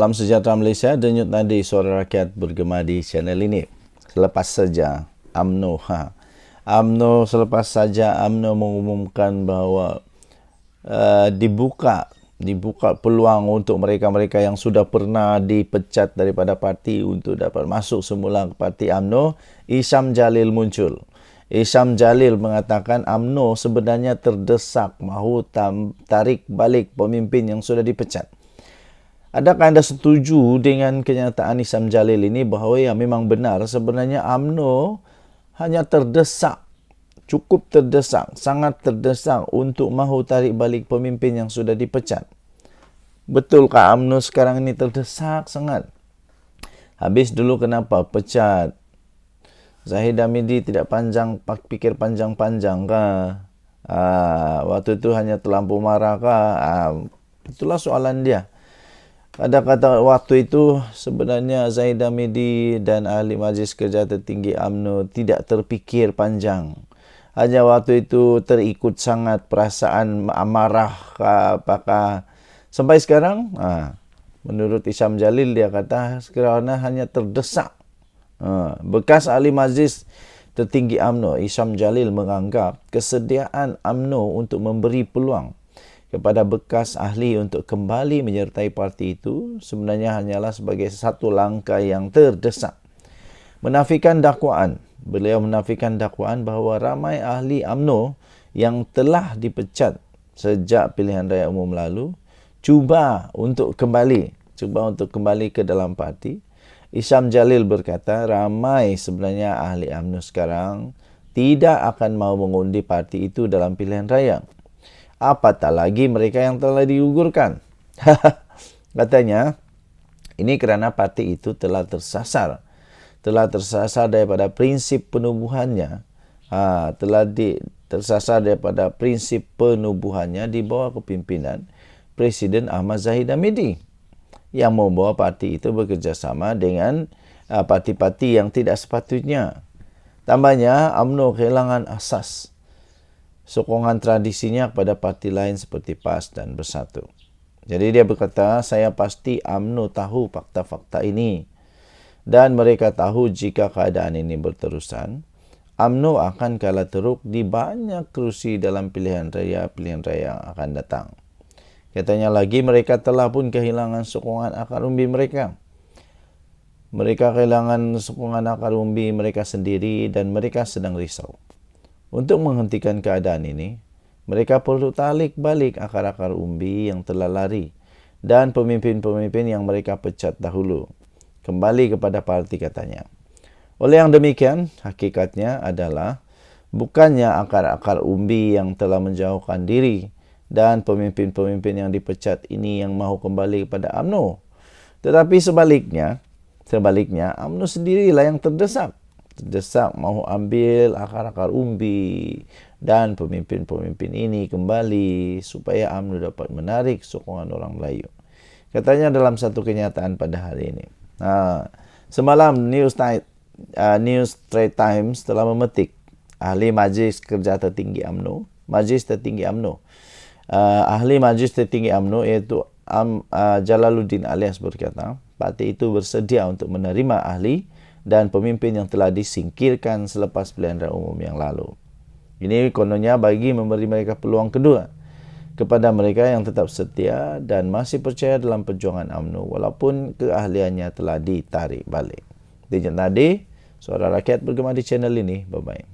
Salam sejahtera Malaysia, denyut nadi suara rakyat bergema di channel ini. Selepas saja UMNO mengumumkan bahawa dibuka peluang untuk mereka-mereka yang sudah pernah dipecat daripada parti untuk dapat masuk semula ke parti UMNO. Isham Jalil muncul. Isham Jalil mengatakan UMNO sebenarnya terdesak mahu tarik balik pemimpin yang sudah dipecat. Adakah anda setuju dengan kenyataan Isham Jalil ini bahawa ya memang benar sebenarnya UMNO hanya terdesak, cukup terdesak, sangat terdesak untuk mahu tarik balik pemimpin yang sudah dipecat? Betulkah UMNO sekarang ini terdesak sangat? Habis dulu kenapa pecat Zahid Hamidi tidak pikir panjang-panjang kah? Waktu itu hanya terlampau marah kah? Itulah soalan dia. Ada kata waktu itu sebenarnya Zahid Hamidi dan ahli Majlis Kerja Tertinggi UMNO tidak terfikir panjang. Hanya waktu itu terikut sangat perasaan amarah apakah sampai sekarang menurut Isham Jalil dia kata kerana hanya terdesak. Bekas ahli Majlis Tertinggi UMNO Isham Jalil menganggap kesediaan UMNO untuk memberi peluang kepada bekas ahli untuk kembali menyertai parti itu sebenarnya hanyalah sebagai satu langkah yang terdesak. Menafikan dakwaan. Beliau menafikan dakwaan bahawa ramai ahli UMNO yang telah dipecat sejak pilihan raya umum lalu cuba untuk kembali ke dalam parti. Isham Jalil berkata ramai sebenarnya ahli UMNO sekarang tidak akan mahu mengundi parti itu dalam pilihan raya. Apatah lagi mereka yang telah digugurkan. Katanya, ini kerana parti itu telah tersasar daripada prinsip penubuhannya. Tersasar daripada prinsip penubuhannya di bawah kepimpinan Presiden Ahmad Zahid Hamidi yang membawa parti itu bekerjasama dengan parti-parti yang tidak sepatutnya. Tambahnya, UMNO kehilangan asas sokongan tradisinya kepada parti lain seperti PAS dan Bersatu. Jadi dia berkata, saya pasti UMNO tahu fakta-fakta ini dan mereka tahu jika keadaan ini berterusan, UMNO akan kalah teruk di banyak kerusi dalam pilihan raya yang akan datang. Katanya lagi, mereka telah pun kehilangan sokongan akar umbi mereka. Mereka kehilangan sokongan akar umbi mereka sendiri dan mereka sedang risau. Untuk menghentikan keadaan ini, mereka perlu tarik balik akar-akar umbi yang telah lari dan pemimpin-pemimpin yang mereka pecat dahulu kembali kepada parti, katanya. Oleh yang demikian, hakikatnya adalah bukannya akar-akar umbi yang telah menjauhkan diri dan pemimpin-pemimpin yang dipecat ini yang mahu kembali kepada UMNO, tetapi sebaliknya UMNO sendirilah yang terdesak mahu ambil akar-akar umbi dan pemimpin-pemimpin ini kembali supaya UMNO dapat menarik sokongan orang Melayu. Katanya dalam satu kenyataan pada hari ini. Semalam News Straits Times telah memetik ahli Majlis Kerja Tertinggi UMNO, ahli Majlis Tertinggi UMNO iaitu Jalaluddin Alias berkata, parti itu bersedia untuk menerima ahli dan pemimpin yang telah disingkirkan selepas pilihan raya umum yang lalu. Ini kononnya bagi memberi mereka peluang kedua kepada mereka yang tetap setia dan masih percaya dalam perjuangan UMNO walaupun keahliannya telah ditarik balik. Denyut nadi suara rakyat bergema di channel ini. Bye-bye.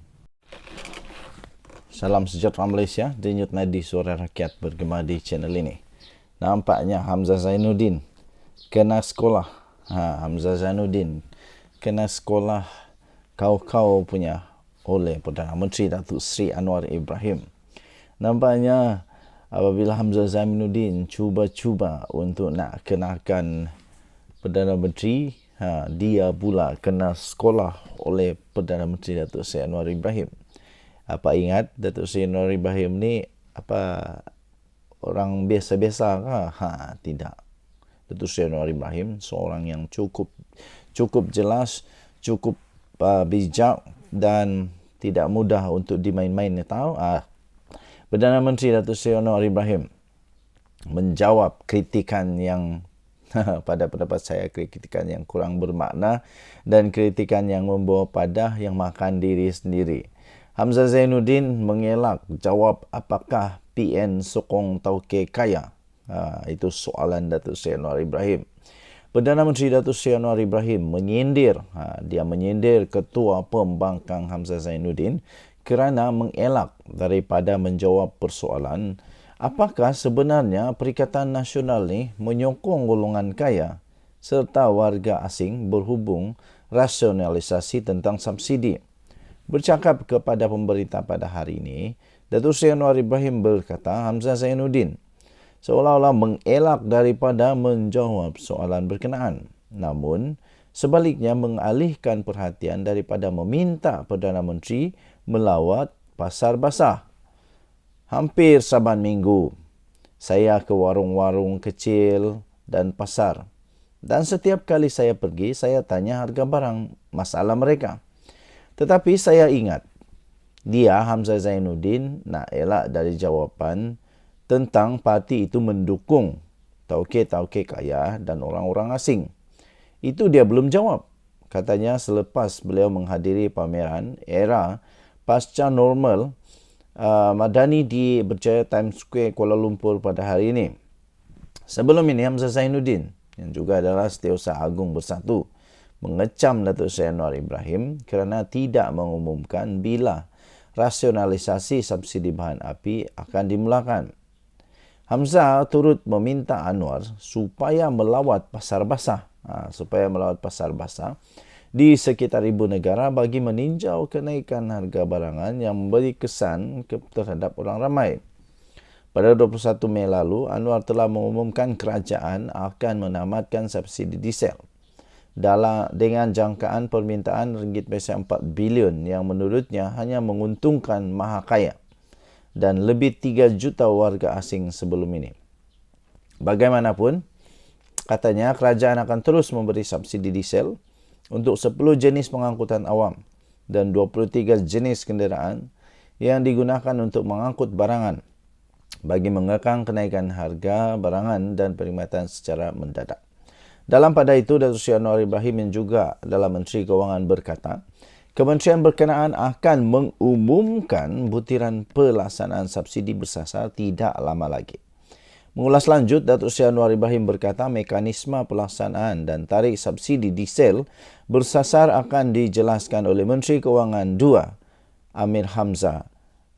Salam sejahtera Malaysia, denyut nadi suara rakyat bergema di channel ini. Nampaknya Hamzah Zainuddin kena sekolah. Hamzah Zainuddin kena sekolah kau-kau punya oleh Perdana Menteri Datuk Seri Anwar Ibrahim. Nampaknya apabila Hamzah Zainuddin cuba-cuba untuk nak kenakan Perdana Menteri, dia pula kena sekolah oleh Perdana Menteri Datuk Seri Anwar Ibrahim. Apa ingat Datuk Seri Anwar Ibrahim ni orang biasa-biasa kah? Tidak. Datuk Seri Anwar Ibrahim seorang yang cukup jelas, cukup bijak dan tidak mudah untuk dimain-main. Perdana Menteri Datuk Seri Anwar Ibrahim menjawab kritikan yang Pada pendapat saya, kritikan yang kurang bermakna dan kritikan yang membawa pada yang makan diri sendiri. Hamzah Zainuddin mengelak jawab apakah PN sokong tauke kaya. Itu soalan Datuk Seri Anwar Ibrahim. Perdana Menteri Datuk Seri Anwar Ibrahim menyindir, dia menyindir Ketua Pembangkang Hamzah Zainuddin kerana mengelak daripada menjawab persoalan apakah sebenarnya Perikatan Nasional ni menyokong golongan kaya serta warga asing berhubung rasionalisasi tentang subsidi. Bercakap kepada pemerintah pada hari ini, Datuk Seri Anwar Ibrahim berkata Hamzah Zainuddin seolah-olah mengelak daripada menjawab soalan berkenaan. Namun, sebaliknya mengalihkan perhatian daripada meminta Perdana Menteri melawat pasar basah. Hampir saban minggu, saya ke warung-warung kecil dan pasar. Dan setiap kali saya pergi, saya tanya harga barang, masalah mereka. Tetapi saya ingat, dia Hamzah Zainuddin nak elak dari jawapan tentang parti itu mendukung tauke-tauke kaya dan orang-orang asing. Itu dia belum jawab. Katanya selepas beliau menghadiri pameran era pasca normal Madani di Berjaya Times Square Kuala Lumpur pada hari ini. Sebelum ini Hamzah Zainuddin yang juga adalah Setiausaha Agung Bersatu mengecam Datuk Seri Anwar Ibrahim kerana tidak mengumumkan bila rasionalisasi subsidi bahan api akan dimulakan. Hamzah turut meminta Anwar supaya melawat pasar basah, di sekitar ibu negara bagi meninjau kenaikan harga barangan yang memberi kesan terhadap orang ramai. Pada 21 Mei lalu, Anwar telah mengumumkan kerajaan akan menamatkan subsidi diesel dengan jangkaan permintaan RM4 bilion yang menurutnya hanya menguntungkan maha kaya dan lebih 3 juta warga asing sebelum ini. Bagaimanapun, katanya kerajaan akan terus memberi subsidi diesel untuk 10 jenis pengangkutan awam dan 23 jenis kenderaan yang digunakan untuk mengangkut barangan bagi mengekang kenaikan harga barangan dan perkhidmatan secara mendadak. Dalam pada itu, Datuk Seri Anwar Ibrahim yang juga adalah Menteri Kewangan berkata, Kementerian berkenaan akan mengumumkan butiran pelaksanaan subsidi bersasar tidak lama lagi. Mengulas lanjut, Datuk Seri Anwar Ibrahim berkata mekanisme pelaksanaan dan tarikh subsidi diesel bersasar akan dijelaskan oleh Menteri Kewangan 2, Amir Hamzah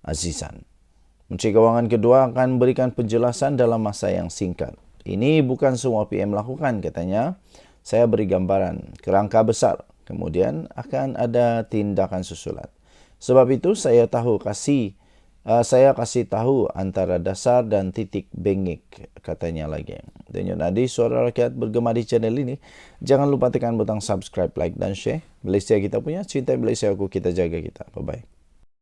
Azizan. Menteri Kewangan kedua akan memberikan penjelasan dalam masa yang singkat. Ini bukan semua PM lakukan, katanya. Saya beri gambaran kerangka besar. Kemudian akan ada tindakan susulan. Sebab itu saya kasih tahu antara dasar dan titik bengik, katanya lagi. Denyut nadi Suara Rakyat bergema di channel ini. Jangan lupa tekan butang subscribe, like dan share. Malaysia kita punya, cinta Malaysia aku, kita jaga kita. Bye-bye.